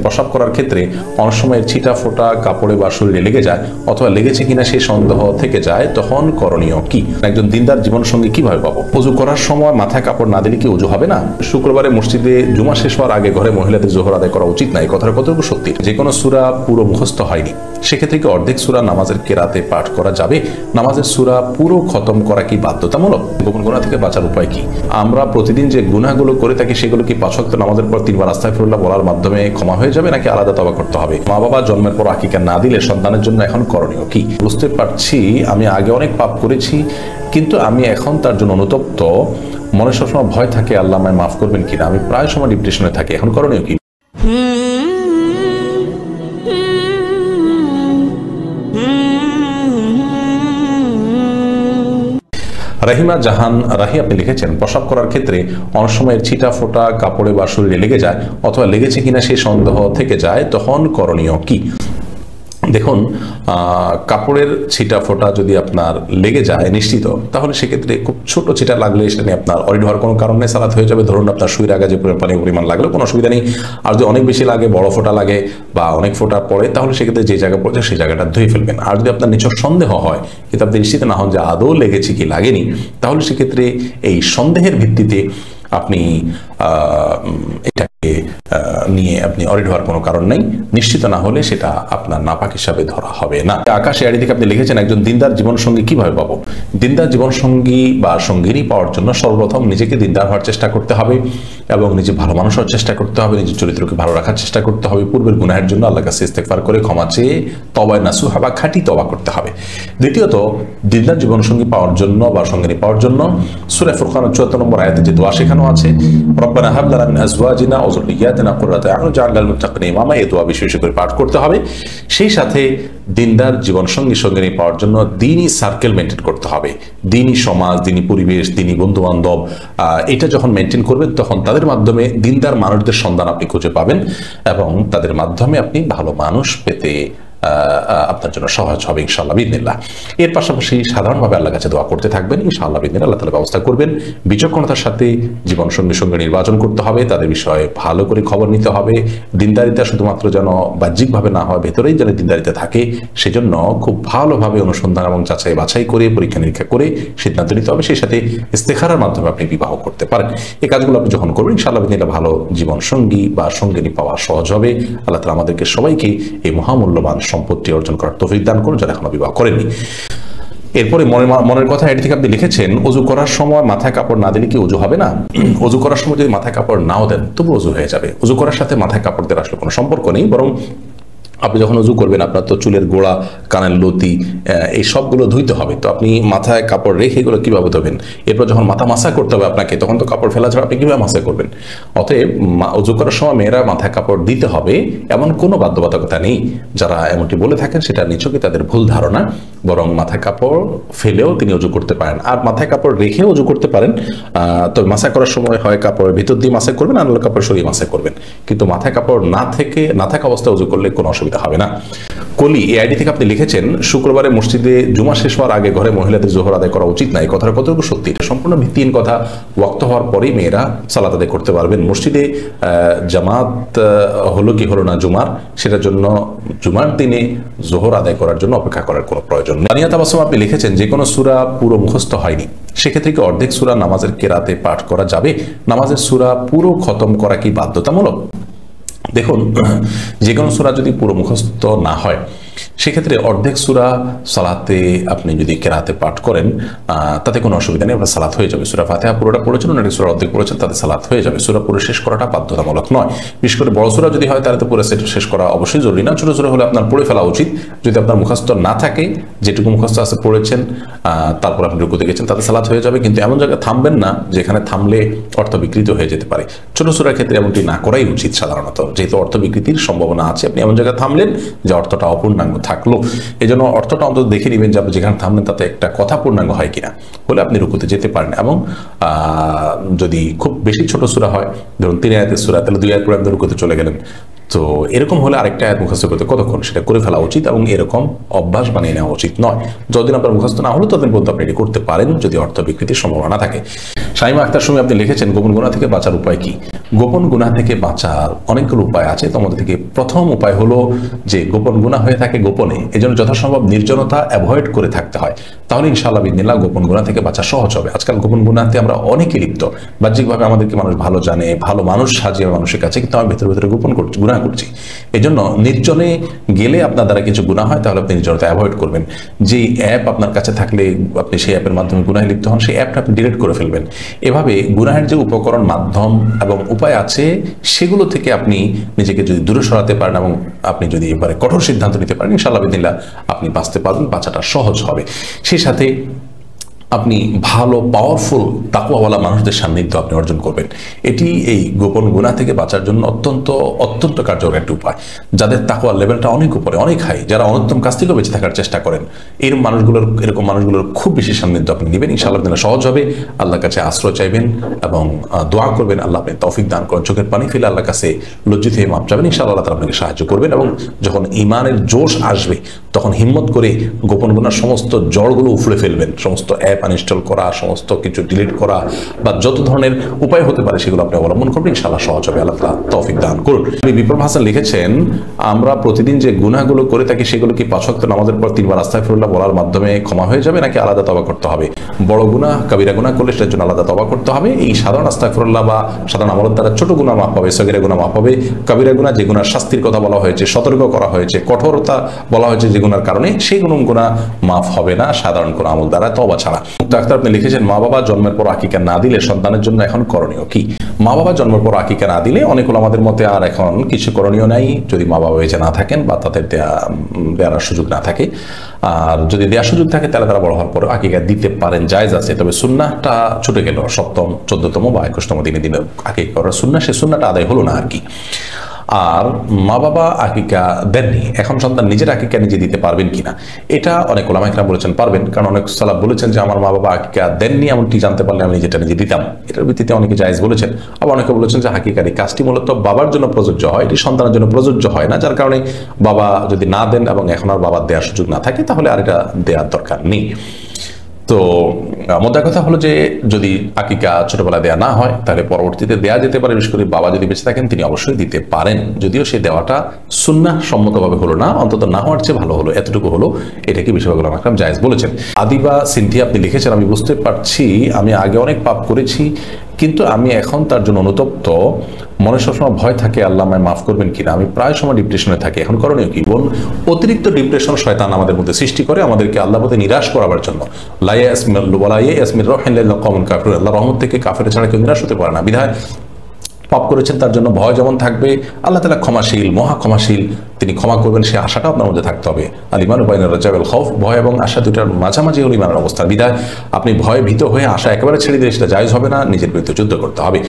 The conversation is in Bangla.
প্রসাব করার ক্ষেত্রে অনেক সময় ছিটা ফোটা কাপড়ে বা শরীরে লেগে যায় অথবা লেগেছে কিনা সেই সন্দেহ থেকে যায়, তখন করণীয় কি? একজন দিনদার জীবনসঙ্গী কিভাবে পাবো? ওযু করার সময় মাথায় কাপড় না দিলে কি ওযু হবে না? শুক্রবারে মসজিদে জুমা শেষ হওয়ার আগে ঘরে মহিলাদের জোহর আদায় করা উচিত না, এই কথাটা কতটুকু সত্যি? যে কোনো সূরা পুরো মুখস্থ হয়নি, সেক্ষেত্রে কি অর্ধেক সূরা নামাজের কেরাতে পাঠ করা যাবে? নামাজের সূরা পুরো খতম করা কি বাধ্যতামূলক? গোপন গুনাহ থেকে বাঁচার উপায় কি? আমরা প্রতিদিন যে গুনাহগুলো করে থাকি সেগুলো কি 5 ওয়াক্ত নামাজের পর 3 বার আস্তাগফিরুল্লাহ বলার মাধ্যমে ক্ষমা হয়ে যাবে, নাকি আলাদা তওবা করতে হবে? মা বাবা জন্মের পর আকিকা না দিলে সন্তানের জন্য এখন করণীয় কি? বুঝতে পারছি আমি আগে অনেক পাপ করেছি, কিন্তু আমি এখন তার জন্য অনুতপ্ত। মনে সবসময় ভয় থাকে আল্লাহ আমায় মাফ করবেন কিনা। আমি প্রায় সময় ডিপ্রেশনে থাকি, এখন করণীয় কি? রাহিমা জাহান রাহি আপনি লিখেছেন, প্রসাব করার ক্ষেত্রে অনেক সময় ছিটা ফোটা কাপড়ে বা শরীরে লেগে যায় অথবা লেগেছে কিনা সেই সন্দেহ থেকে যায়, তখন করণীয় কি? দেখুন, কাপড়ের ছিটা ফোটা যদি আপনার লেগে যায় নিশ্চিত, তাহলে সেক্ষেত্রে খুব ছোট ছিটা লাগলে সেটা নিয়ে আপনার অরিড হওয়ার কোনো কারণ নেই, সালাত হয়ে যাবে। ধরুন আপনার সুইয়ের আগে যে পরিমাণ লাগলো কোনো অসুবিধা নেই। আর যদি অনেক বেশি লাগে, বড় ফোঁটা লাগে বা অনেক ফোঁটা পড়ে, তাহলে সেক্ষেত্রে যে জায়গা পড়ছে সেই জায়গাটা ধুয়ে ফেলবেন। আর যদি আপনার নিচের সন্দেহ হয়, কিন্তু আপনি নিশ্চিত না হন যে আদৌ লেগেছে কি লাগেনি, তাহলে সেক্ষেত্রে এই সন্দেহের ভিত্তিতে আপনি এটাকে নিয়ে আপনি অরিড হওয়ার কোনো কারণ নেই। নিশ্চিত না হলে সেটা আপনার নাপাক হিসাবে ধরা হবে না। আকাশ এআইডি থেকে আপনি লিখেছেন, একজন দিনদার জীবনসঙ্গী কিভাবে পাবো? দিনদার জীবনসঙ্গী বা সঙ্গিনী পাওয়ার জন্য সর্বপ্রথম নিজেকে দিনদার হওয়ার চেষ্টা করতে হবে এবং নিজে ভালো মানুষ হওয়ার চেষ্টা করতে হবে, নিজের চরিত্রকে ভালো রাখার চেষ্টা করতে হবে, পূর্বের গুনাহের জন্য আল্লাহর কাছে ইস্তেগফার করে ক্ষমা চেয়ে তওবায়ে নাসুহা বা খাঁটি তওবা করতে হবে। দ্বিতীয়ত, দিনদার জীবনসঙ্গী পাওয়ার জন্য বা সঙ্গিনী পাওয়ার জন্য সূরা ফুরকানের 74 নম্বর আয়াতে যে দোয়া শেখানো আছে, রব্বানা হাব লানা মিন আজওয়াজিনা ওয়া যুররিয়াতিনা কুররাতা আ'ইউন ওয়াজআলনা লিল মুত্তাকিনা ইমামা, এই দোয়া বিশেষ করে পাঠ করতে হবে। সেই সাথে দিনদার জীবনসঙ্গী সঙ্গিনী পাওয়ার জন্য দ্বীনি সার্কেল মেনটেন করতে হবে। দ্বীনি সমাজ, দ্বীনি পরিবেশ, দ্বীনি বন্ধু বান্ধব, এটা যখন মেনটেন করবেন তখন তাদের মাধ্যমে দিনদার মানুষদের সন্ধান আপনি খুঁজে পাবেন এবং তাদের মাধ্যমে আপনি ভালো মানুষ পেতে আপনার জন্য সহজ হবে ইনশাআল্লাহ বিইذনিল্লাহ। এর পাশাপাশি সাধারণভাবে আল্লাহর কাছে দোয়া করতে থাকবেন, ইনশাআল্লাহ বিইذনিল্লাহ আল্লাহ তাআলা ব্যবস্থা করবেন। বিচক্ষণতার সাথে জীবন সঙ্গী নির্বাচন করতে হবে, তাদের বিষয়ে ভালো করে খবর নিতে হবে। দিনদারিতা শুধুমাত্র যেন বাহ্যিকভাবে না হয়, ভেতরেই যেন দিনদারিতা থাকে, সেজন্য খুব ভালোভাবে অনুসন্ধান এবং যাচাই বাছাই করে পরীক্ষা নিরীক্ষা করে সিদ্ধান্ত নিতে হবে। সেই সাথে ইস্তেখারার মাধ্যমে আপনি বিবাহ করতে পারেন। এই কাজগুলো আপনি যখন করবেন ইনশাআল্লাহ বিইذনিল্লাহ ভালো জীবন সঙ্গী বা সঙ্গিনী পাওয়া সহজ হবে। আল্লাহ তাআলা আমাদেরকে সবাইকে এই মহামূল্যবান সম্পত্তি অর্জন করার তৌফিক দান করুন যারা এখনো বিবাহ করেননি। এরপরে মনের কথা এটি থেকে আপনি লিখেছেন, ওযু করার সময় মাথায় কাপড় না দিলে কি ওযু হবে না? ওযু করার সময় যদি মাথায় কাপড় নাও দেন তবু ওযু হয়ে যাবে। ওযু করার সাথে মাথায় কাপড় দেওয়ার আসলে কোনো সম্পর্ক নেই, বরং আপনি যখন ওযু করবেন আপনার তো চুলের গোড়া, কানের লতি, এই সবগুলো ধুইতে হবে। তো আপনি মাথায় কাপড় রেখে এগুলো কিভাবে ধোবেন? এরপর যখন মাথা মাসা করতে হবে আপনাকে, তখন তো কাপড় ফেলা ছাড়া আপনি কিভাবে মাসা করবেন? অতএব ওযু করার সময় মেয়েরা মাথায় কাপড় দিতে হবে এমন কোনো বাধ্যবাধকতা নেই। যারা এমনটি বলে থাকেন সেটা নিছকই তাদের ভুল ধারণা, বরং মাথায় কাপড় ফেলেও তিনি ওযু করতে পারেন আর মাথায় কাপড় রেখে ওযু করতে পারেন। তবে মাসা করার সময় হয় কাপড়ের ভিতর দিয়ে মাসা করবেন আর কাপড় সরিয়ে মাসা করবেন, কিন্তু মাথায় কাপড় না থাকা অবস্থায় ওযু করলে কোনো অসুবিধা হবে না। কলি এই আইডি থেকে আপনি লিখেছেন, শুক্রবারে মসজিদে জুমা শেষ হওয়ার আগে ঘরে মহিলাদের জোহর আদায় করা উচিত না, এই কথাটা কতটুকু সত্যি? এটা সম্পূর্ণ ভিত্তিহীন কথা। ওয়াক্ত হওয়ার পরেই মেয়েরা সালাত আদায় করতে পারবেন। মসজিদে জামাত হলো কি হলো না জুমার, সেটার জন্য জুমার দিনে জোহর আদায় করার জন্য অপেক্ষা করার কোনো প্রয়োজন নেই। বানিয়া তাবাসসুম আপনি লিখেছেন, যে কোনো সূরা পুরো মুখস্থ হয়নি, সেক্ষেত্রে কি অর্ধেক সূরা নামাজের কেরাতে পাঠ করা যাবে? নামাজের সূরা পুরো খতম করা কি বাধ্যতামূলক? দেখুন, যে কোনো সূরা যদি পুরো মুখস্থ না হয় সেক্ষেত্রে অর্ধেক সূরা সালাতে আপনি যদি কেরাতে পাঠ করেন তাতে কোনো অসুবিধা নেই, আপনার সালাত হয়ে যাবে। সূরা ফাতিহা পুরোটা পড়েছেন, অনেক সূরা অর্ধেক পড়েছেন, তাতে সালাত হয়ে যাবে। সূরা পুরো শেষ করাটা বাধ্যতামূলক নয়। বিশেষ করে বড় সূরা যদি হয় তাহলে তো পুরো সেট শেষ করা অবশ্যই জরুরি না। ছোট সূরা হলে আপনার পড়ে ফেলা উচিত। যদি আপনার মুখস্থ না থাকে, যেটুকু মুখস্থ আছে পড়েছেন, তারপর আপনি রুকুতে গেছেন, তাতে সালাত হয়ে যাবে। কিন্তু এমন জায়গায় থামবেন না যেখানে থামলে অর্থ বিকৃত হয়ে যেতে পারে। ছোট সূরার ক্ষেত্রে এমনটি না করাই উচিত সাধারণত, যেহেতু অর্থ বিকৃতির সম্ভাবনা আছে। আপনি এমন জায়গায় থামলেন যে অর্থটা অপূর্ণাঙ্গ থাকলো, এই জন্য অর্থটা অন্তত দেখে নেবেন যে আপনি যেখানে থামলেন তাতে একটা কথা পূর্ণাঙ্গ হয় কিনা, হলে আপনি রুকুতে যেতে পারেন। এবং যদি খুব বেশি ছোট সূরা হয়, ধরুন 3 আয়াতের সূরা, তাহলে 2 আয়াত পরে আপনি রুকুতে চলে গেলেন, তো এরকম হলে আরেকটা আয়াত মুখস্থ করতে কতক্ষণ, সেটা করে ফেলা উচিত এবং এরকম অভ্যাস বানিয়ে নেওয়া উচিত নয়। যতদিন আপনার মুখস্থ না হলো ততদিন পর্যন্ত আপনি এটি করতে পারেন যদি অর্থ বিকৃতির সম্ভাবনা থাকে। শাইমা আক্তার সুমি আপনি লিখেছেন গোপন গুনাহ থেকে বাঁচার উপায় কি? গোপন গুনাহ থেকে বাঁচার অনেকগুলো উপায় আছে। তোমাদের থেকে প্রথম উপায় হলো যে গোপন গুনাহ হয়ে থাকে গোপনে, এজন্য যথাসম্ভব নির্জনতা অ্যাভয়েড করে থাকতে হয়। তাহলে ইনশাআল্লাহ বিদিনিল্লাহ গোপন গুনাহ থেকে বাঁচা সহজ হবে। আজকাল গোপন গুনাহতে আমরা অনেকে লিপ্ত। বাহ্যিকভাবে আমাদেরকে মানুষ ভালো জানে, ভালো মানুষ সাজিয়ে মানুষের কাছে, কিন্তু আমি ভেতরে ভেতরে গোপন করছি, গুনাহ করছি। এই জন্য নির্জনে গেলে আপনার দ্বারা কিছু গুনাহ হয় তাহলে আপনি নির্জনতা অ্যাভয়েড করবেন। যে অ্যাপ আপনার কাছে থাকলে আপনি সেই অ্যাপের মাধ্যমে গুনাহে লিপ্ত হন, সেই অ্যাপটা আপনি ডিলিট করে ফেলবেন। এভাবে গুনাহের যে উপকরণ, মাধ্যম এবং উপায় আছে সেগুলো থেকে আপনি নিজেকে যদি দূরে সরাতে পারেন এবং আপনি যদি এবারে কঠোর সিদ্ধান্ত নিতে পারেন, ইনশাআল্লাহ বিদিনিল্লাহ আপনি বাঁচতে পারবেন, বাঁচাটা সহজ হবে। সেই সাথে আপনি ভালো পাওয়ারফুল তাকওয়াওয়ালা মানুষদের সান্নিধ্য আপনি অর্জন করবেন। এটি এই গোপন গুনাহ থেকে বাঁচার জন্য অত্যন্ত অত্যন্ত কার্যকর একটা উপায়। যাদের তাকওয়ার লেভেলটা অনেক উপরে, অনেক হাই, যারা অনুত্তম কাজ থেকেও বেঁচে থাকার চেষ্টা করেন, এরকম মানুষগুলোর খুব বেশি সান্নিধ্য আপনি নেবেন। ইনশাআল্লাহ দিনে সহজ হবে। আল্লাহর কাছে আশ্রয় চাইবেন এবং দোয়া করবেন, আল্লাহ আপনি তৌফিক দান করেন। চোখের পানি ফেলে আল্লাহর কাছে লজ্জিত হয়ে মাপ চাবেন। ইনশাআল্লাহ আল্লাহ তাআলা আপনাকে সাহায্য করবেন এবং যখন ঈমানের জোশ আসবে তখন হিম্মত করে গোপন গুনার সমস্ত জড়গুলো উফড়ে ফেলবেন। সমস্ত অ্যাপ আনইনস্টল করা, সমস্ত কিছু ডিলিট করা বা যত ধরনের উপায় হতে পারে সেগুলো আপনি অবলম্বন করবেন, ইনশাআল্লাহ সহজ হবে। আল্লাহ তাআলা তৌফিক দান করুন। বিপ্লব হাসান লিখেছেন, আমরা প্রতিদিন যে গুনাহগুলো করে থাকি সেগুলো কি 5 ওয়াক্ত নামাজের পর 3 বার আস্তাগফিরুল্লাহ বলার মাধ্যমে ক্ষমা হয়ে যাবে নাকি আলাদা তওবা করতে হবে? বড় গুনাহ, কবিরা গুনাহ করলে সেটার জন্য আলাদা তওবা করতে হবে। এই সাধারণ আস্তাগফিরুল্লাহ বা সাধারণ আমলের দ্বারা ছোট গুনাহ মাফ হবে, সগীরা গুনাহ মাফ হবে। কবিরা গুনাহ, যে গুনার শাস্তির কথা বলা হয়েছে, সতর্ক করা হয়েছে, কঠোরতা বলা হয়েছে যে গুনার কারণে, সেই গুনাহ মাফ হবে না সাধারণ কোনো আমল দ্বারা তওবা ছাড়া। ডাক্তার আপনি লিখেছেন, মা বাবা জন্মের পর আকিকা না দিলে সন্তানের জন্য এখন করণীয় কি? মা বাবা জন্মের পর আকিকা না দিলে অনেক আমাদের মতে আর এখন কিছু করণীয় নাই, যদি মা বাবা বেঁচে না থাকেন বা তাদের দেওয়ার সুযোগ না থাকে। আর যদি দেওয়ার সুযোগ থাকে তাহলে তারা বড় হওয়ার পর আকিকা দিতে পারেন, জায়েজ আছে। তবে সুন্নাহটা ছুটে গেল, 7ম 14তম বা 21তম দিনে আকিকা করার সুন্নাহ, সে সুন্নাহটা আদায় হলো না আর কি। আর মা বাবা আকিকা দেননি, এখন সন্তান নিজের আকিকা নিজে দিতে পারবেন কিনা, এটা অনেক ওলামা ইকরাম বলেছেন পারবেন। কারণ অনেক সালাফ বলেছেন যে আমার মা বাবা আকিকা দেননি, এমনটি জানতে পারলে আমি নিজেটা নিজে দিতাম। এটার ভিত্তিতে অনেকে জায়েজ বলেছেন। আবার অনেকে বলেছেন যে আকিকার এই কাজটি মূলত বাবার জন্য প্রযোজ্য হয়, এটি সন্তানের জন্য প্রযোজ্য হয় না, যার কারণে বাবা যদি না দেন এবং এখন আর বাবার দেওয়ার সুযোগ না থাকে তাহলে আর এটা দেওয়ার দরকার নেই। তো মোদ্দা কথা হলো যে যদি আকিকা ছোটবেলা দেয়া না হয় তাহলে পরবর্তীতে দেয়া যেতে পারে। বিশেষ করে বাবা যদি বেঁচে থাকেন তিনি অবশ্যই দিতে পারেন, যদিও সে দেওয়াটা সুন্নাহ সম্মতভাবে হলো না, অন্তত না হওয়ার চেয়ে ভালো হলো, এতটুকু হলো। এটাকে বেশিরভাগ ওলামা ইকরাম জায়েজ বলেছেন। আদিবা সিনথিয়া আপনি লিখেছেন, আমি বুঝতে পারছি আমি আগে অনেক পাপ করেছি, কিন্তু আমি এখন তার জন্য অনুতপ্ত। মনে সবসময় ভয় থাকে আল্লাহ আমায় মাফ করবেন কিনা। আমি প্রায় সময় ডিপ্রেশনে থাকি, এখন করণীয় কি? বোন, অতিরিক্ত ডিপ্রেশন শয়তান আমাদের মধ্যে সৃষ্টি করে আমাদেরকে আল্লাহ পথে নিরাশ করাবার জন্য। আল্লাহ রহমত থেকে কাফের ছাড়া কেউ নিরাশ হতে পারে না। বিধায় পাপ করেছেন তার জন্য ভয় যেমন থাকবে, আল্লাহ তাআলা ক্ষমাশীল, মহা ক্ষমাশীল, তিনি ক্ষমা করবেন সে আশাটাও আপনার মধ্যে থাকতে হবে। আল ঈমানু বাইনা রাজা ওয়াল খাউফ, ভয় এবং আশা দুটার মাঝামাঝি হলো ঈমানের অবস্থা। বিধায় আপনি ভয় ভীত হয়ে আশা একেবারে ছেড়ে দিলে সেটা জায়েজ হবে না, নিজের বিরুদ্ধে যুদ্ধ করতে হবে।